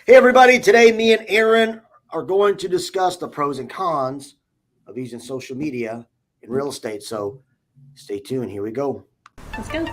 Hey, everybody. Today, me and Aaron are going to discuss the pros and cons of using social media in real estate. So stay tuned. Here we go. Let's go.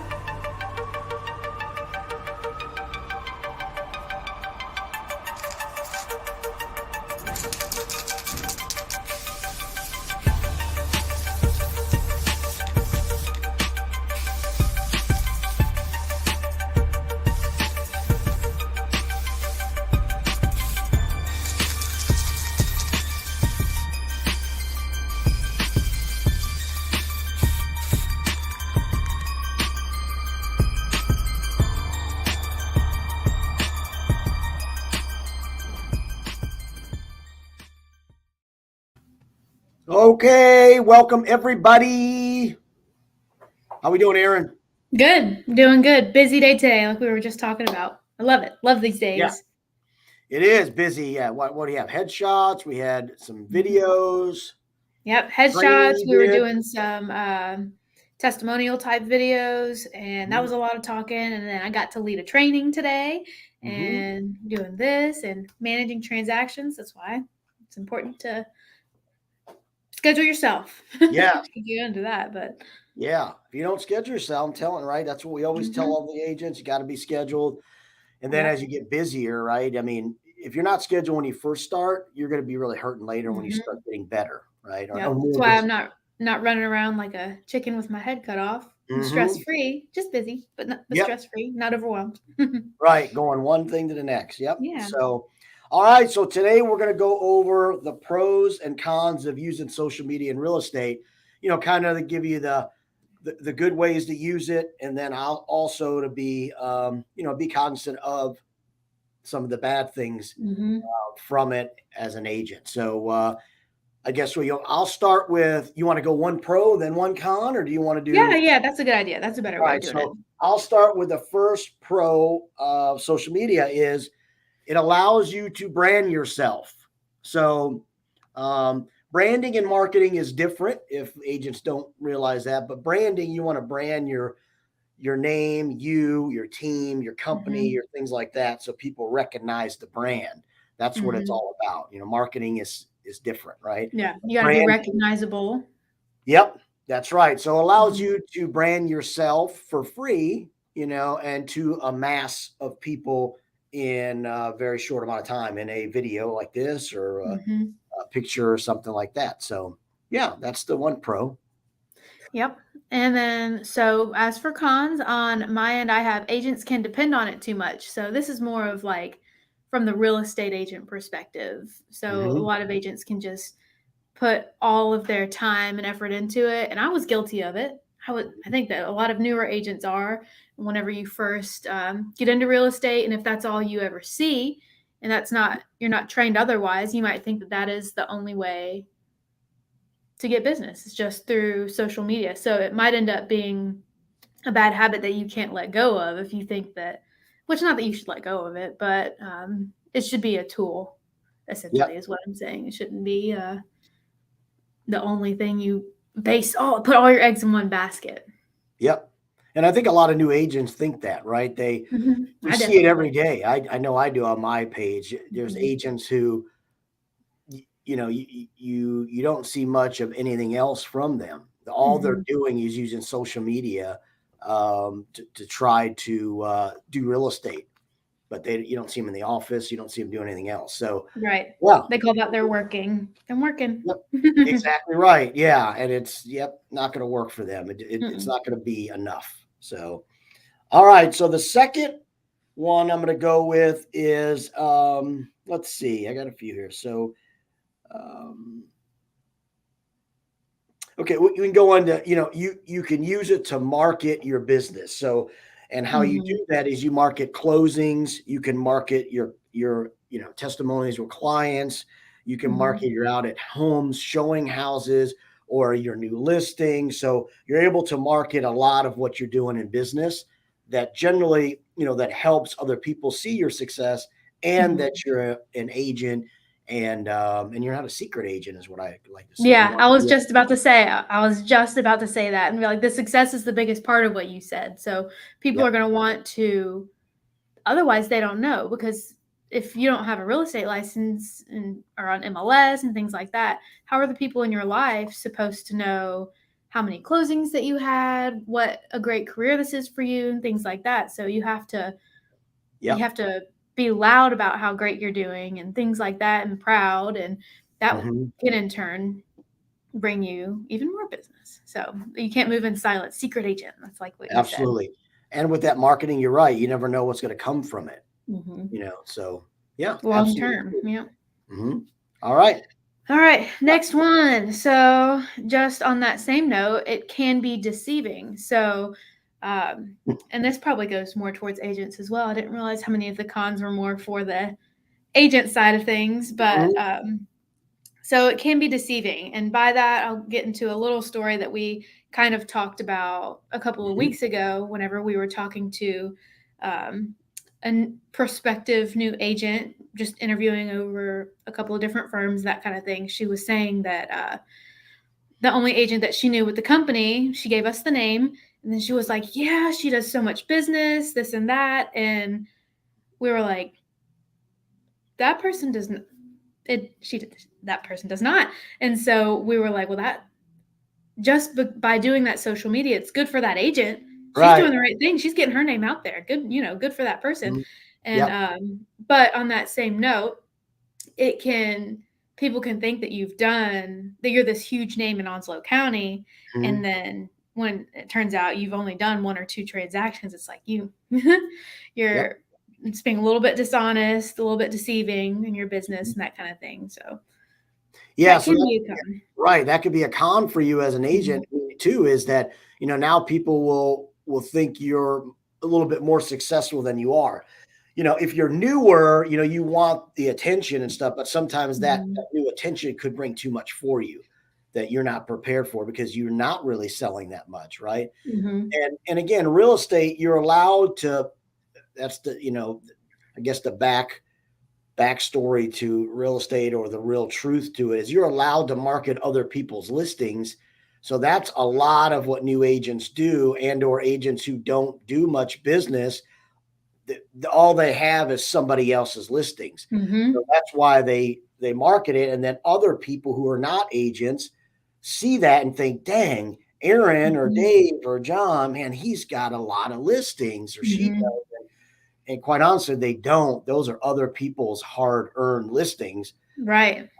Okay. Welcome, everybody. How we doing, Aaron? Good. Doing good. Busy day today, like we were just talking about. I love it. Love these days. Yeah. It is busy. Yeah. What do you have? Headshots. We had some videos. Yep. Headshots. We were doing some testimonial type videos, and that was a lot of talking. And then I got to lead a training today and doing this and managing transactions. That's why it's important to schedule yourself. Yeah. You get into that, but yeah. If you don't schedule yourself, I'm telling, right? That's what we always tell all the agents. You got to be scheduled. And then as you get busier, right? I mean, if you're not scheduled when you first start, you're going to be really hurting later when you start getting better, right? That's why I'm not running around like a chicken with my head cut off. I'm stress-free, just busy, but stress-free, not overwhelmed. Right. Going one thing to the next. Yep. Yeah. So, all right. So today we're going to go over the pros and cons of using social media in real estate, kind of to give you the good ways to use it. And then I'll also to be, be cognizant of some of the bad things from it as an agent. So, I guess I'll start with, you want to go one pro, then one con, or do you want to do? Yeah, that's a good idea. That's a better way of doing it. I'll start with the first pro of social media is it allows you to brand yourself. So branding and marketing is different if agents don't realize that, but branding, you want to brand your name, your team, your company, your things like that. So people recognize the brand. That's what it's all about. Marketing is different, right? Yeah. You got to be recognizable. Yep. That's right. So it allows you to brand yourself for free, and to a mass of people in a very short amount of time in a video like this or a picture or something like that. So yeah, that's the one pro. Yep. And then, so as for cons on my end, I have agents can depend on it too much. So this is more of like from the real estate agent perspective. So a lot of agents can just put all of their time and effort into it. And I was guilty of it. I think that a lot of newer agents are whenever you first get into real estate. And if that's all you ever see, and you're not trained otherwise, you might think that is the only way to get business. It's just through social media. So it might end up being a bad habit that you can't let go of if you think that, which not that you should let go of it, but it should be a tool, essentially, is what I'm saying. It shouldn't be the only thing you put all your eggs in one basket. Yep. And I think a lot of new agents think that, right? We see it every day. I know I do on my page. There's agents who, you don't see much of anything else from them. All they're doing is using social media to try to do real estate, but you don't see them in the office. You don't see them doing anything else. So right. Yeah. They call that they're working. I'm working. Yep. Exactly right. Yeah. And it's not going to work for them. It's not going to be enough. So, all right. So the second one I'm going to go with is, let's see, I got a few here. So, okay, you can go on to, you can use it to market your business. So, and how you do that is you market closings. You can market your testimonies with clients. You can market you're out at homes, showing houses, or your new listing. So you're able to market a lot of what you're doing in business that generally, that helps other people see your success and that you're an agent and you're not a secret agent is what I like to say. Yeah, I was just about to say that and be like, the success is the biggest part of what you said. So people are going to want to, otherwise they don't know, because if you don't have a real estate license or on MLS and things like that, how are the people in your life supposed to know how many closings that you had, what a great career this is for you, and things like that? So you have to be loud about how great you're doing and things like that, and proud, and that Mhm. can in turn bring you even more business. So you can't move in silence. Secret agent. That's like what you said. Absolutely. And with that marketing, you're right. You never know what's going to come from it, Mm-hmm. So yeah, Long absolutely. term. Yeah. All right. All right, next one. So, just on that same note, it can be deceiving. So, and this probably goes more towards agents as well. I didn't realize how many of the cons were more for the agent side of things, but Mhm. so it can be deceiving. And by that, I'll get into a little story that we kind of talked about a couple of Mhm. weeks ago whenever we were talking to um, a prospective new agent, just interviewing over a couple of different firms, that kind of thing. She was saying that the only agent that she knew with the company, she gave us the name, and then she was like, yeah, she does so much business, this and that. And we were like, that person doesn't, that person does not. And so we were like, well, that just by doing that social media, it's good for that agent. She's Right. doing the right thing. She's getting her name out there. Good, good for that person. Mhm. And Yep. but on that same note, it can people can think that you're this huge name in Onslow County, and Mhm. then when it turns out you've only done one or two transactions, it's like Yep. you're it's being a little bit dishonest, a little bit deceiving in your business Mhm. and that kind of thing. So Yeah. that So can that, be a con. right. That could be a con for you as an agent too, is that, now people will think you're a little bit more successful than you are. If you're newer, you want the attention and stuff, but sometimes that Mhm. new attention could bring too much for you that you're not prepared for because you're not really selling that much, right? Mhm. And again, real estate, you're allowed to, that's the, I guess the backstory to real estate, or the real truth to it, is you're allowed to market other people's listings. So that's a lot of what new agents do, and or agents who don't do much business. All they have is somebody else's listings. So Mhm. that's why they market it, and then other people who are not agents see that and think, dang, Aaron or Mhm. Dave or John, man, he's got a lot of listings, or she Mhm. does. And quite honestly, they don't. Those are other people's hard-earned listings, Right.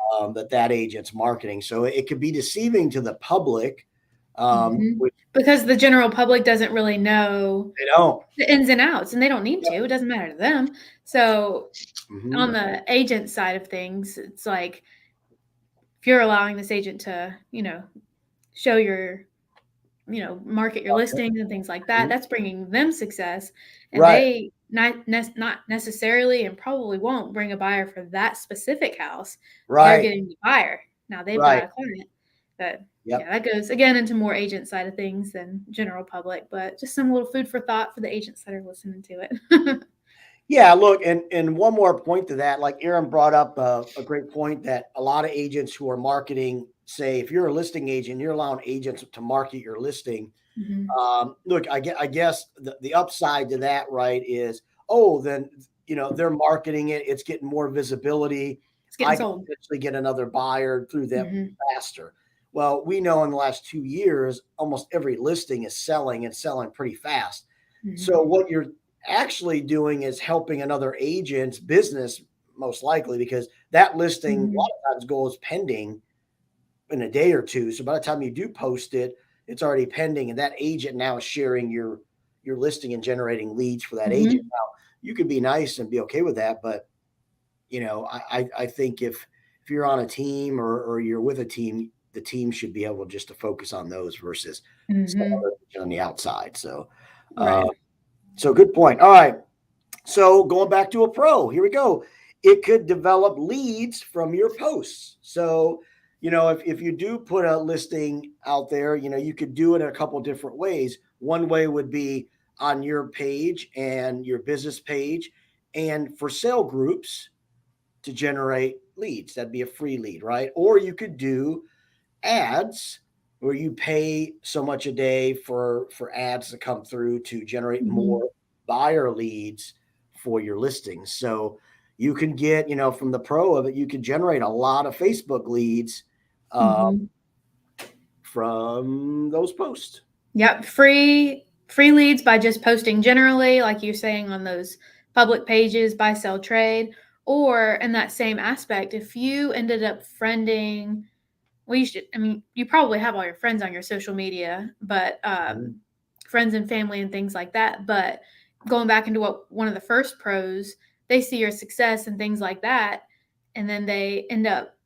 that agent's marketing. So it could be deceiving to the public, Mhm. which Because the general public doesn't really know they don't. the ins and outs, and they don't need Yep. to. It doesn't matter to them. So Mhm. on the agent side of things, it's like if you're allowing this agent to, show your, market your listings and things like that, Mhm. that's bringing them success, and Right, they not necessarily and probably won't bring a buyer for that specific house. They're right, getting the buyer. Now they've right. got a client, but Yep. yeah, that goes again into more agent side of things than general public, but just some little food for thought for the agents that are listening to it. Yeah, look, and one more point to that, like Aaron brought up a great point, that a lot of agents who are marketing, say, if you're a listing agent, you're allowing agents to market your listing. Mhm. Look, I guess the upside to that, right, is, oh, then they're marketing it, it's getting more visibility. It's getting I can sold. potentially get another buyer through them Mhm. faster. Well, we know in the last 2 years, almost every listing is selling, and selling pretty fast. Mhm. So what you're actually doing is helping another agent's business, most likely, because that listing a lot Mhm. of times goes pending in a day or two. So by the time you do post it, it's already pending, and that agent now is sharing your listing and generating leads for that agent. Mhm. Now, you could be nice and be okay with that, but I think if you're on a team, or you're with a team, the team should be able just to focus on those versus some Mhm. other agent on the outside. So, uh, Right. good point. All right. So going back to a pro, here we go. It could develop leads from your posts. So, if you do put a listing out there, you could do it in a couple different ways. One way would be on your page and your business page, and for sale groups to generate leads. That'd be a free lead, right? Or you could do ads where you pay so much a day for ads to come through to generate Mhm. more buyer leads for your listings. So, you can get, from the pro of it, you can generate a lot of Facebook leads Mhm. from those posts. Yep, free leads by just posting generally, like you're saying on those public pages, buy, sell, trade, or in that same aspect, if you ended up friending, well, you probably have all your friends on your social media, but friends and family and things like that. But going back into what one of the first pros, they see your success and things like that, and then they end up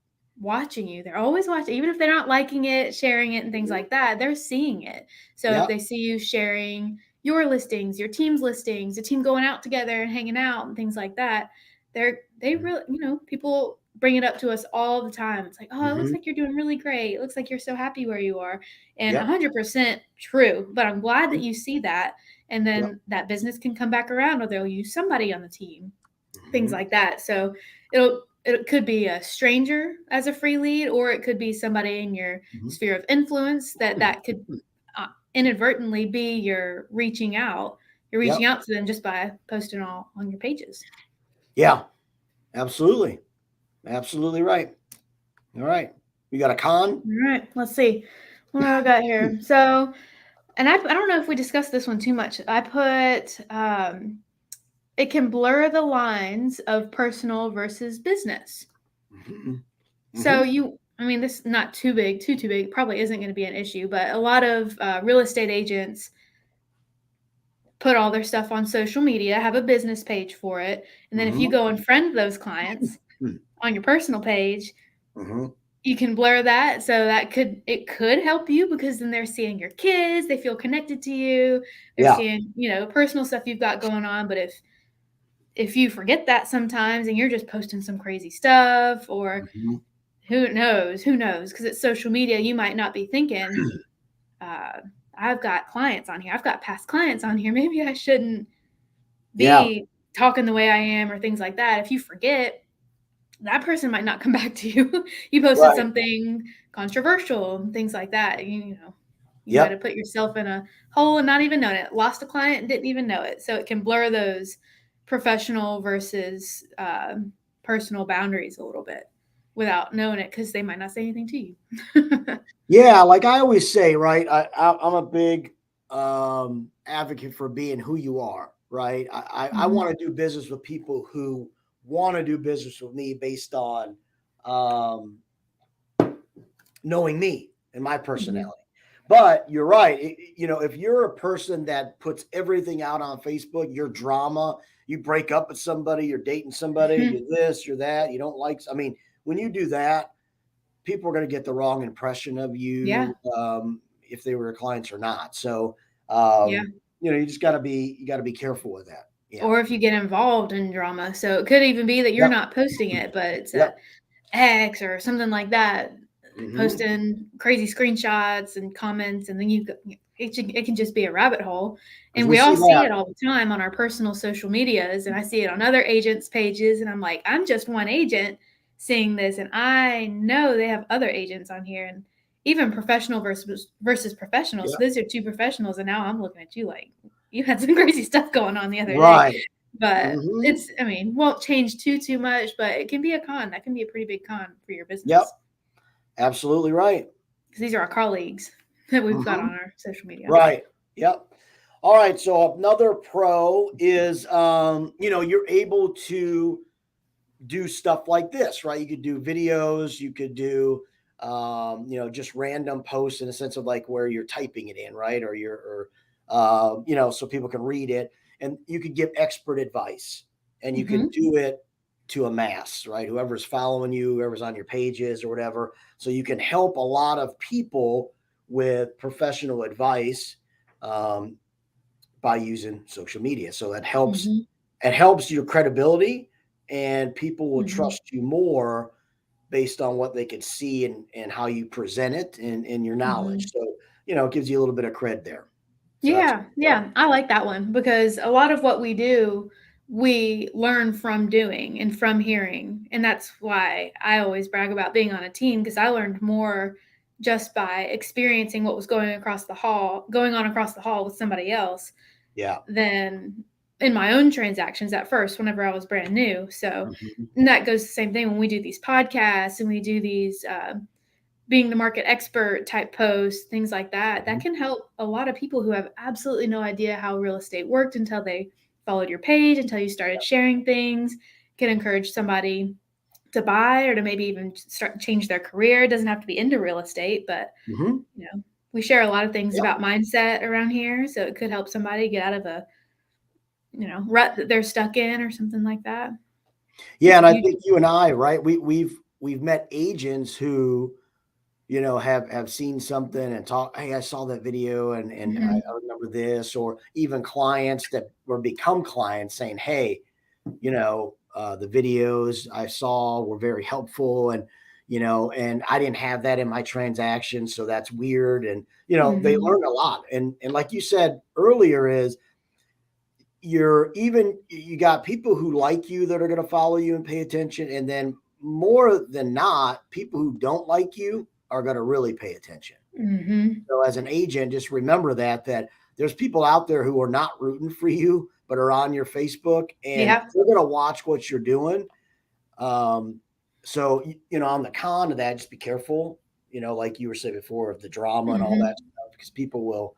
watching you. They're always watching, even if they're not liking it, sharing it, and things like that. They're seeing it. So if Yep. they see you sharing your listings, your team's listings, the team going out together and hanging out and things like that, they really, people bring it up to us all the time. It's like, oh, it looks Mhm. like you're doing really great. It looks like you're so happy where you are. And Yep. 100% true. But I'm glad that Mhm. you see that. And Yep. then that business can come back around, or they'll use somebody on the team, things Mhm. like that. So it could be a stranger as a free lead, or it could be somebody in your Mhm. sphere of influence that could inadvertently be your reaching out. You're Yep. reaching out to them just by posting all on your pages. Yeah, absolutely. Absolutely right. All right. You got a con? All right, let's see. What do I got here? So, and I don't know if we discussed this one too much. I put it can blur the lines of personal versus business. Mhm. So Mhm. I mean, this is not too big, too big. Probably isn't going to be an issue, but a lot of real estate agents put all their stuff on social media, have a business page for it, and then if you Mhm. go and friend those clients Mhm. on your personal page, Mhm. you can blur that. So it could help you, because then they're seeing your kids, they feel connected to you, they're Yeah. seeing, personal stuff you've got going on. But if you forget that sometimes and you're just posting some crazy stuff, or Mhm. who knows, because it's social media, you might not be thinking, uh, I've got clients on here, I've got past clients on here, maybe I shouldn't Yeah. be talking the way I am, or things like that. If you forget, that person might not come back to you. You posted Right. something controversial, things like that. You might have Yep. put yourself in a hole and not even known it. Lost a client and didn't even know it. So it can blur those professional versus personal boundaries a little bit without knowing it, because they might not say anything to you. Yeah, like I always say, right? I'm a big advocate for being who you are, right? I Mhm. want to do business with people who want to do business with me based on um, knowing me and my Mhm. personality. But you're right. If you're a person that puts everything out on Facebook, your drama, you break up with somebody, you're dating somebody, you're this, you're that, you don't like, I mean, when you do that, people are going to get the wrong impression of Yeah. you, if they were clients or not. So, Yeah. you just you got to be careful with that. Yeah. Or if you get involved in drama. So it could even be that you're Yep. not posting it, but it's a Yep. ex or something like that, Hmm. posting crazy screenshots and comments, and then it can just be a rabbit hole. Because And we we see all see that. it all the time on our personal social medias, and I see it on other agents' pages, and I'm like, I'm just one agent seeing this, and I know they have other agents on here, and even professional versus professional. So Yep. those are two professionals, and now I'm looking at you like you had some crazy stuff going on the other day. Right. But Hmm. I mean, won't change too much, but it can be a con. That can be a pretty big con for your Yep. business, Absolutely right. because these are our colleagues that we've got Hmm. on our social media. Right. Yep. All right. So another pro is, you're able to do stuff like this, right? You could do videos, you could do, just random posts in a sense of like where you're typing it in, right? So people can read it, and you could give expert advice, and you could Hmm. do it to a mass, right? Whoever's following you, whoever's on your pages or whatever. So you can help a lot of people with professional advice, um, by using social media. So Hmm. it helps your credibility, and people will Hmm. trust you more based on what they can see, and how you present it, and your knowledge. Hmm. So, it gives you a little bit of cred there. So that's Yeah, yeah, I like that one, because a lot of what we do, we learn from doing and from hearing. And that's why I always brag about being on a team, because I learned more just by experiencing what was going on across the hall with somebody else, yeah. than in my own transactions at first whenever I was brand new. So Mhm. and that goes the same thing when we do these podcasts and we do these being the market expert type posts, things like that. That Mhm. can help a lot of people who have absolutely no idea how real estate worked until they followed your page, until you started sharing things. Can encourage somebody to buy or to maybe even start change their career. It doesn't have to be into real estate, but Mhm. you know, we share a lot of things Yep. about mindset around here, so it could help somebody get out of a rut that they're stuck in or something like that. Yeah, It's a and I huge. think you and I, right? We've met agents who, have seen something and talk, hey, I saw that video and I Mhm. remember this, or even clients that were become clients saying, hey, the videos I saw were very helpful and I didn't have that in my transaction. So that's weird. And, they Mhm. learned a lot. And like you said earlier is you got people who like you that are going to follow you and pay attention. And then more than not, people who don't like you are going to really pay attention. Mhm. So as an agent, just remember that there's people out there who are not rooting for you, but are on your Facebook and Yeah. they're going to watch what you're doing. Um, so, on the con of that, just be careful, like you were saying before, of the drama and all that Mhm. stuff, because people will,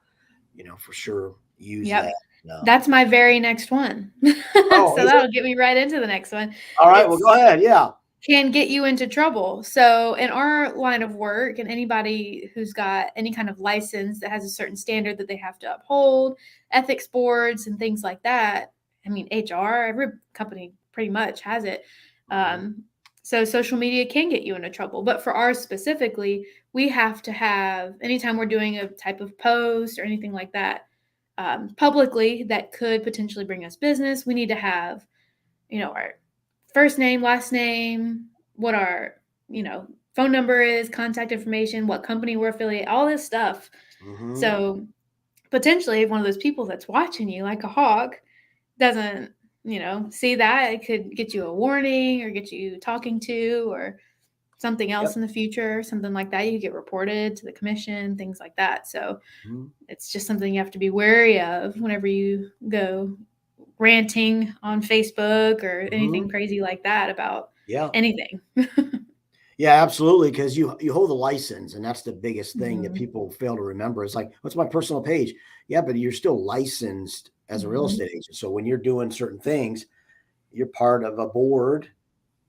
for sure use that. Yep. That's my very next one. Oh, So is it? that'll get me right into the next one. All right. Well, It's go ahead. Yeah. can get you into trouble. So in our line of work and anybody who's got any kind of license that has a certain standard that they have to uphold, ethics boards and things like that. I mean, HR, every company pretty much has it. Mhm. Um, so social media can get you into trouble. But for ours specifically, we have to have, anytime we're doing a type of post or anything like that, publicly that could potentially bring us business, we need to have, our first name, last name, what our, phone number is, contact information, what company we're affiliated, all this stuff. Mhm. So potentially if one of those people that's watching you like a hawk doesn't, see that, it could get you a warning or get you talking to or something Yep. else in the future, something like that. You could get reported to the commission, things like that. So Mhm. it's just something you have to be wary of whenever you go ranting on Facebook or anything Mhm. crazy like that about Yeah. anything. Yeah, absolutely. Because you hold a license, and that's the biggest thing that Mhm. people fail to remember. It's like, what's my personal page? Yeah, but you're still licensed as a real Mhm. estate agent. So when you're doing certain things, you're part of a board,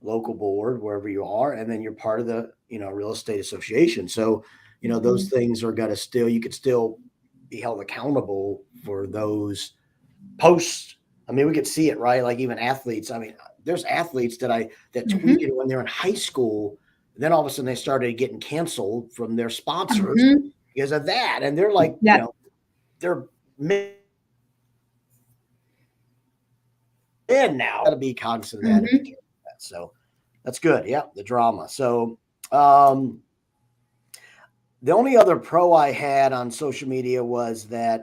local board, wherever you are, and then you're part of the, real estate association. So, those Mhm. things are gonna still you could still be held accountable for those posts. I mean, we could see it, right? Like even athletes. I mean, there's athletes that tweeted Mhm. when they're in high school. Then all of a sudden they started getting canceled from their sponsors Mhm. because of that. And they're like, Yep. they're men now. Got to be cognizant of that and be Mhm. careful of that. So that's good. Yeah, the drama. So um, the only other pro I had on social media was that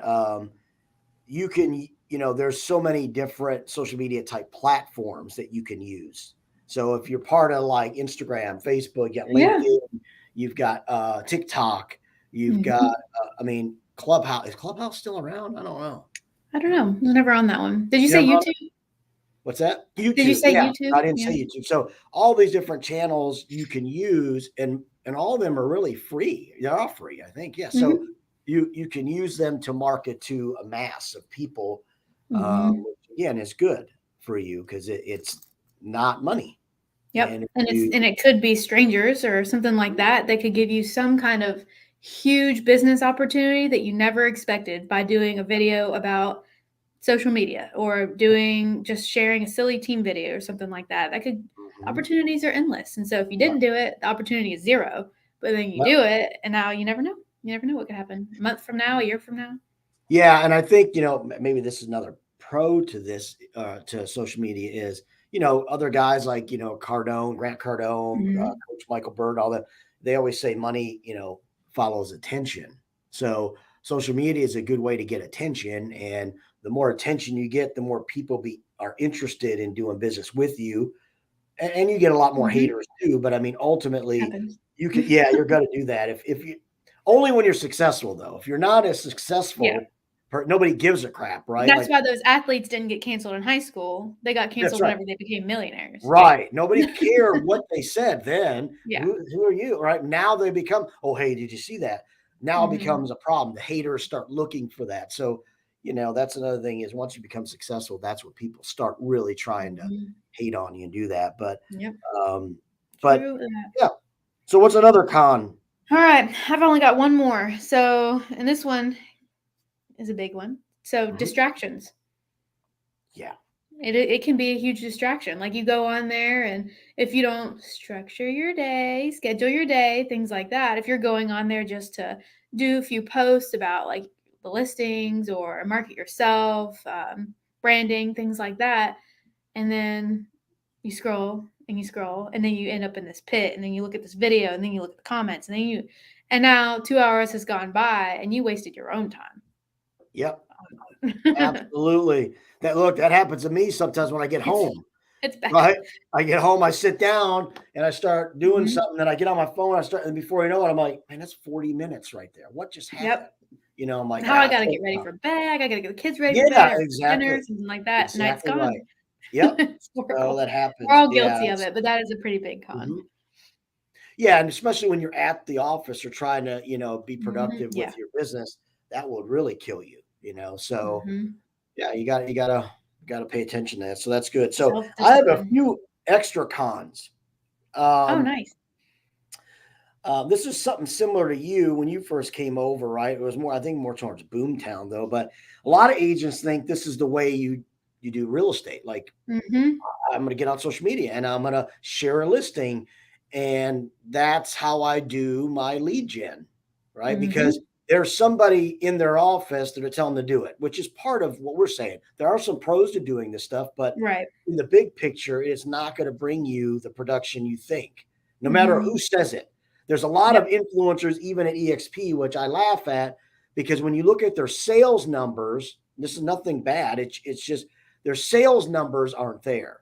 you can, there's so many different social media type platforms that you can use. So if you're part of like Instagram, Facebook, you got Yeah. LinkedIn, you've got TikTok, you've got, Mhm. I mean, Clubhouse. Is Clubhouse still around? I don't know. I don't know. I was never on that one. Did you You say never on YouTube? What's that? Did you YouTube. say Yeah, YouTube? I didn't Yeah. say YouTube. So all these different channels you can use, and all of them are really free. They're all free, I think. Yeah. So Mhm. you can use them to market to a mass of people, Mhm. which again is good for you because it's not money. Yep. And if And you it could be strangers or something like that. They could give you some kind of huge business opportunity that you never expected by doing a video about social media or doing just sharing a silly team video or something like that. That could Mhm. opportunities are endless. And so if you Yeah, didn't do it, the opportunity is zero. But then you yeah, do it and now you never know. You never know what could happen. A month from now, a year from now. yeah, and I think maybe this is another pro to this to social media is other guys like Cardone, Grant Cardone, Mhm. Coach Michael Bird, all that. They always say money follows attention. So social media is a good way to get attention, and the more attention you get, the more people are interested in doing business with you, and you get a lot more Mhm. haters too. But I mean, ultimately, Happens. you could yeah, you're going to do that if you only when you're successful though. If you're not as Yeah. successful nobody gives a crap, right? That's Like, why those athletes didn't get canceled in high school. They got that's canceled right. whenever they became millionaires. Right. Nobody cared what they said then. Yeah. Who are you? Right. Now they become, oh, hey, did you see that? Now it Mhm. becomes a problem. The haters start looking for that. So, that's another thing is once you become successful, that's what people start really trying to Mhm. hate on you and do that. Yep. Um, but True that. yeah. So what's another con? All right. I've only got one more. So, and this one is a big one. So, Mhm. distractions. Yeah. It can be a huge distraction. Like you go on there, and if you don't structure your day, schedule your day, things like that, if you're going on there just to do a few posts about like the listings or market yourself, branding, things like that, and then you scroll and you scroll, and then you end up in this pit, and then you look at this video, and then you look at the comments, and now 2 hours has gone by, and you wasted your own time. Yep. Absolutely. That happens to me sometimes when I get it's home. it's bad. Right? I get home, I sit down, and I start doing Mhm. something, and I get on my phone, and before you know it, I'm like, "Man, that's 40 minutes right there. What just happened?" Yep. I'm like, Now I "Ah, gotta get so ready for bed. I gotta get the kids ready for yeah, bed or exactly. dinner, something like that. Night's Exactly gone. right. Yep. It's So horrible. that We're happens. all Yeah, guilty of it's it, but that is a pretty big con. mhm. Yeah, and especially when you're at the office or trying to, be Mhm. productive Yeah. with your business, that will really kill you. So, Mhm. yeah, you gotta pay attention to that. So that's good. So I have a Self-discipline. few extra cons. Oh, Um, nice. This is something similar to you when you first came over, right? It was more, I think, more towards Boomtown though. But a lot of agents think this is the way you do real estate. Like, Mhm. I'm going to get on social media and I'm going to share a listing, and that's how I do my lead gen, right? Because Mhm. there's somebody in their office that are telling them to do it, which is part of what we're saying. There are some pros to doing this stuff, but Right. in the big picture, it's not going to bring you the production you think, no matter Mhm. who says it. There's a lot of Yep. influencers, even at EXP, which I laugh at because when you look at their sales numbers, this is nothing bad. It's just their sales numbers aren't there.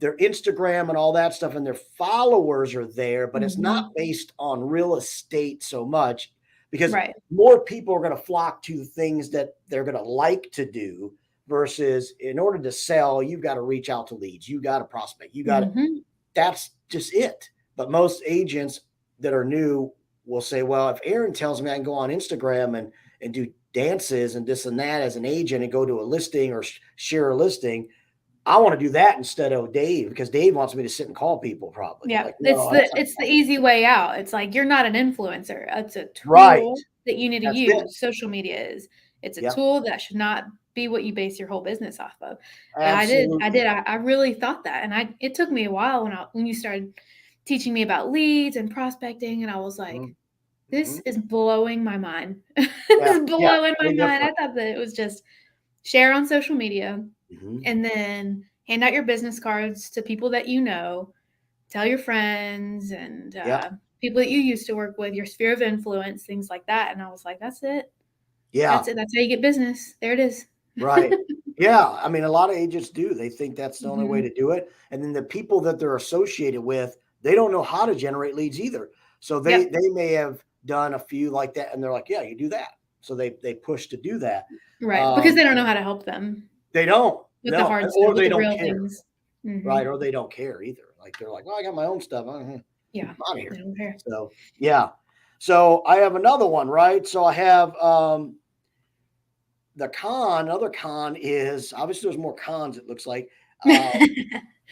Their Instagram and all that stuff and their followers are there, but it's not Mhm. based on real estate so much because Right. more people are going to flock to things that they're going to like to do versus in order to sell, you've got to reach out to leads. You got to prospect. Mhm. That's just it. But most agents that are new will say, well, if Aaron tells me I can go on Instagram and do dances and this and that as an agent and go to a listing or share a listing, I want to do that instead of Dave because Dave wants me to sit and call people probably. Yeah. Like, It's no, the that's not it's the easy way out. It's like you're not an influencer. It's a right. tool that you need to That's it. use. Social media is. It's a Yep. tool that should not be what you base your whole business off of. But Absolutely. I really thought that, and it took me a while when you started teaching me about leads and prospecting, and I was like, Mm-hmm. this is blowing my mind. Yeah. This is Yeah. blowing my Way mind. I different. thought that it was just share on social media Mm-hmm. and then hand out your business cards to people that you know, tell your friends and Yep. people that you used to work with, your sphere of influence, things like that. And I was like, that's it. Yeah. That's it. That's how you get business. There it is. Right. Yeah. I mean, a lot of agents do. They think that's the only way Mhm. to do it. And then the people that they're associated with, they don't know how to generate leads either. So they Yep. they may have done a few like that, and they're like, yeah, you do that. So they push to do that. Right. Because Um, they don't know how to help them they don't. with the No, hard stuff, or with they the don't real care. things. Right. Hmm. Or they don't care either. Like they're like, well, I got my own stuff. I'm Yeah. out of They here. don't care. So yeah. So I have another one, right? So I have another con is obviously there's more cons, it looks like. Uh,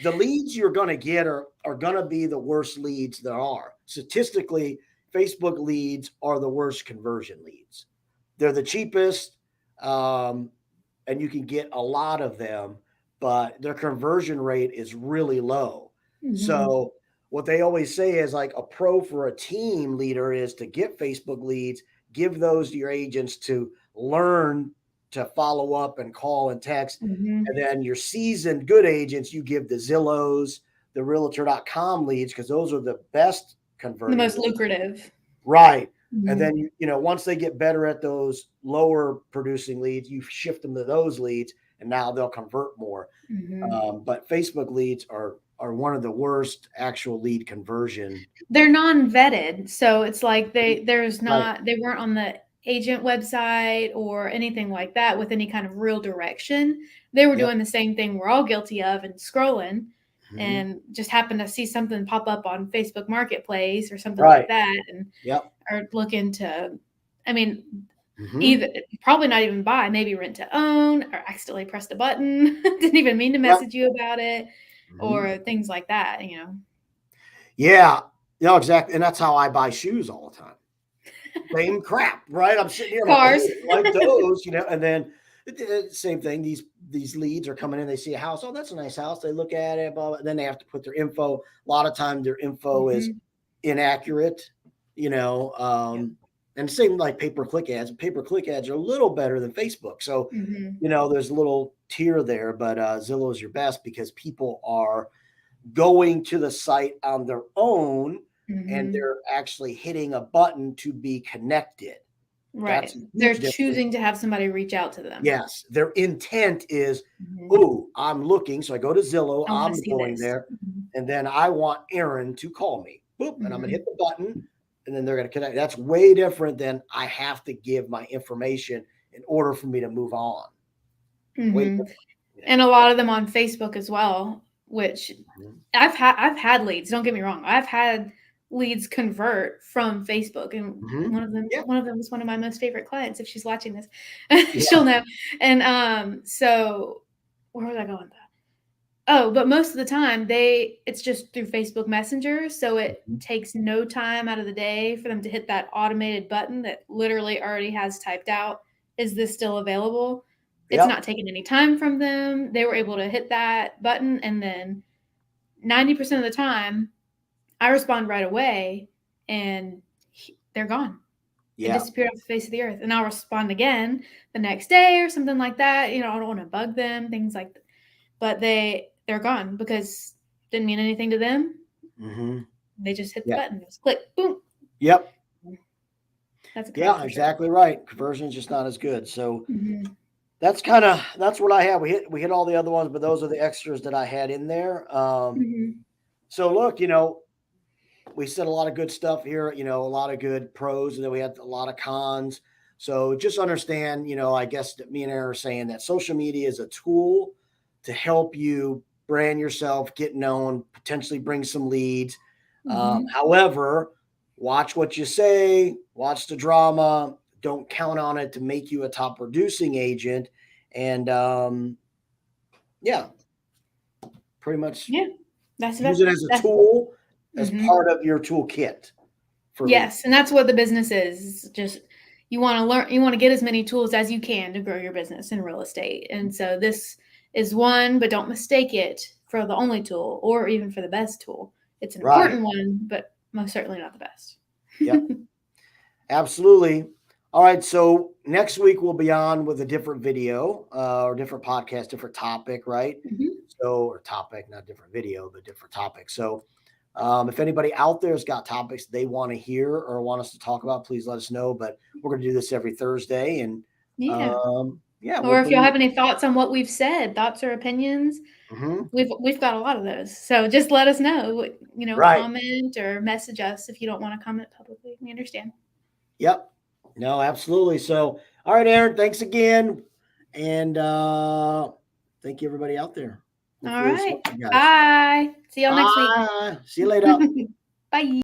the leads you're going to get are going to be the worst leads there are. Statistically, Facebook leads are the worst conversion leads. They're the cheapest, um, and you can get a lot of them, but their conversion rate is really low. Hmm. So, what they always say is like a pro for a team leader is to get Facebook leads, give those to your agents to learn to follow up and call and text. Hmm. And then your seasoned good agents, you give the Zillows, the realtor.com leads, because those are the best The converting most leads. lucrative. Right. And Hmm. then, once they get better at those lower producing leads, you shift them to those leads and now they'll convert more. Hmm. But Facebook leads are one of the worst actual lead conversion. They're non-vetted, so it's like Mhm. there's Right. not they weren't on the agent website or anything like that with any kind of real direction. They were Yep. doing the same thing we're all guilty of and scrolling Mhm. and just happened to see something pop up on Facebook Marketplace or something Right. like that and Yep. are looking to, I mean, Mhm. either probably not even buy, maybe rent to own or accidentally pressed a button, didn't even mean to Yep. message you about it Mhm. or things like that, you know. Yeah. No, exactly. And that's how I buy shoes all the time. Same crap, right? I'm sitting here, I'm like, Cars. "Oh, I like those," you know, and then same thing. These leads are coming in. They see a house. Oh, that's a nice house. They look at it, blah, blah, then they have to put their info. A lot of time, their info is Mhm. inaccurate, you know. And same like pay-per-click ads. Pay-per-click ads are a little better than Facebook. So, Mhm. you know, there's a little tier there, but Zillow is your best because people are going to the site on their own and Mhm. they're actually hitting a button to be connected. Right. That's a They're huge difference. choosing to have somebody reach out to them. Yes, their intent is, Mhm. "Oh, I'm looking." So I go to Zillow, I wanna I'm see going this. there, Mhm. and then I want Aaron to call me. Boop, and I'm gonna Mhm. hit the button, and then they're gonna connect. That's way different than I have to give my information in order for me to move on. Way Mhm. different. Yeah. And a lot of them on Facebook as well, which Mhm. I've had leads, don't get me wrong. I've had leads convert from Facebook, and Mhm. Yeah. one of them is one of my most favorite clients. If she's watching this, Yeah. she'll know. And so where was I going with that? Oh, but most of the time it's just through Facebook Messenger, so it Mhm. takes no time out of the day for them to hit that automated button that literally already has typed out, "Is this still available?" It's Yep. not taking any time from them. They were able to hit that button, and then 90% of the time, I respond right away, and they're gone. They Yeah. disappeared off the face of the earth, and I'll respond again the next day or something like that. You know, I don't want to bug them, things like that. But they're gone because didn't mean anything to them. Mhm. They just hit the Yeah. button. It was click, boom. Yep. That's a con Yeah, for sure. exactly right. Conversion's just not as good. So Mhm. that's what I have. We hit all the other ones, but those are the extras that I had in there. Mhm. So look, you know, we said a lot of good stuff here, you know, a lot of good pros, and then we had a lot of cons. So just understand, you know, I guess that me and Aaron are saying that social media is a tool to help you brand yourself, get known, potentially bring some leads. Mhm. However, watch what you say, watch the drama. Don't count on it to make you a top producing agent. And yeah, pretty much Yeah. That's use about it as a that. tool, as Mhm. part of your toolkit for leads. Yes, and that's what the business is. Just you wanna learn you wanna get as many tools as you can to grow your business in real estate. And so this is one, but don't mistake it for the only tool or even for the best tool. It's an Right. important one, but most certainly not the best. Yep. Absolutely. All right. So next week we'll be on with a different video or different podcast, different topic, right? Mhm. So, or topic, not different video, but different topic. So, if anybody out there has got topics they want to hear or want us to talk about, please let us know. But we're going to do this every Thursday. And Yeah. yeah, we'll Or if y'all bring. have any thoughts on what we've said, thoughts or opinions, Mhm. we've got a lot of those. So just let us know, Right. comment or message us if you don't wanna comment publicly. We understand. Yep. No, absolutely. So, all right, Aaron, thanks again. And thank you, everybody out there. All Hopefully, this right. helped you guys. Bye. See y'all next week. Bye. See you later. Bye.